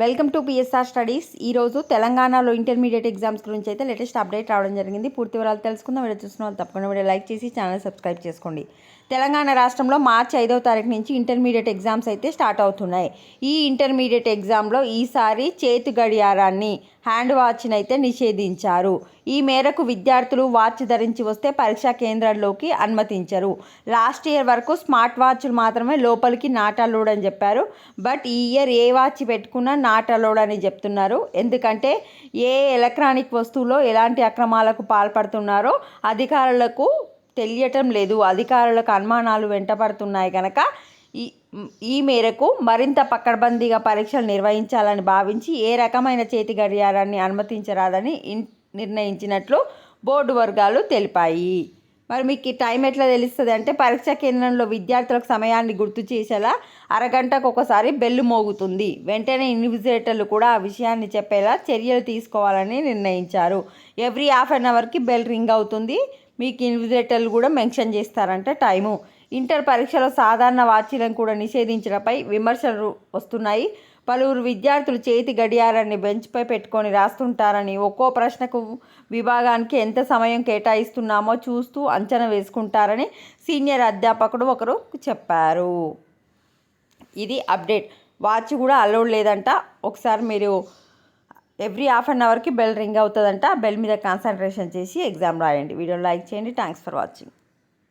Welcome to PSR studies. ఈరోజు తెలంగాణలో intermediate exams గురించి అయితే లేటెస్ట్ అప్డేట్ రావడం జరిగింది. పూర్తి వివరాలు తెలుసుకుందాం. వీడియో చూసిన వాళ్ళు తప్పకుండా వీడియో లైక్ చేసి ఛానల్ సబ్స్క్రైబ్ చేసుకోండి. తెలంగాణ రాష్ట్రంలో మార్చి 5వ తారీఖు నుంచి ఇంటర్మీడియట్ ఎగ్జామ్స్ అయితే స్టార్ట్ అవుతున్నాయి. ఈ ఇంటర్మీడియట్ ఎగ్జామ్లో ఈసారి చేతి గడియారాన్ని హ్యాండ్ వాచ్ని అయితే నిషేధించారు. ఈ మేరకు విద్యార్థులు వాచ్ ధరించి వస్తే పరీక్షా కేంద్రాల్లోకి అనుమతించరు. లాస్ట్ ఇయర్ వరకు స్మార్ట్ వాచ్లు మాత్రమే లోపలికి నాట్ అలౌడ్ అని చెప్పారు. బట్ ఈ ఇయర్ ఏ వాచ్ పెట్టుకున్నా నాట్ అలౌడ్ అని చెప్తున్నారు. ఎందుకంటే ఏ ఎలక్ట్రానిక్ వస్తువులో ఎలాంటి అక్రమాలకు పాల్పడుతున్నారో అధికారులకు తెలియటం లేదు. అధికారులకు అనుమానాలు వెంటపడుతున్నాయి కనుక ఈ మేరకు మరింత పకడ్బందీగా పరీక్షలు నిర్వహించాలని భావించి ఏ రకమైన చేతి గడియారాన్ని అనుమతించరాదని నిర్ణయించినట్లు బోర్డు వర్గాలు తెలిపాయి. మరి మీకు ఈ టైం ఎట్లా తెలుస్తుంది అంటే, పరీక్షా కేంద్రంలో విద్యార్థులకు సమయాన్ని గుర్తు చేసేలా అరగంటకు ఒకసారి బెల్లు మోగుతుంది. వెంటనే ఇన్విజిలేటర్లు కూడా ఆ విషయాన్ని చెప్పేలా చర్యలు తీసుకోవాలని నిర్ణయించారు. ఎవ్రీ హాఫ్ అన్ అవర్కి బెల్ రింగ్ అవుతుంది. మీకు ఇన్విజిలేటర్లు కూడా మెన్షన్ చేస్తారంట టైము. ఇంటర్ పరీక్షలో సాధారణ వాచీలను కూడా నిషేధించడంపై విమర్శలు వస్తున్నాయి. పలువురు విద్యార్థులు చేతి గడియారాన్ని బెంచ్పై పెట్టుకొని రాస్తుంటారని, ఒక్కో ప్రశ్నకు విభాగానికి ఎంత సమయం కేటాయిస్తున్నామో చూస్తూ అంచనా వేసుకుంటారని సీనియర్ అధ్యాపకుడు ఒకరు చెప్పారు. ఇది అప్డేట్. వాచ్ కూడా అలౌడ్ లేదంట. ఒకసారి మీరు ఎవ్రీ హాఫ్ అన్ అవర్కి బెల్ రింగ్ అవుతుందంట. బెల్ మీద కాన్సన్ట్రేషన్ చేసి ఎగ్జామ్ రాయండి. వీడియో లైక్ చేయండి. Thanks for watching.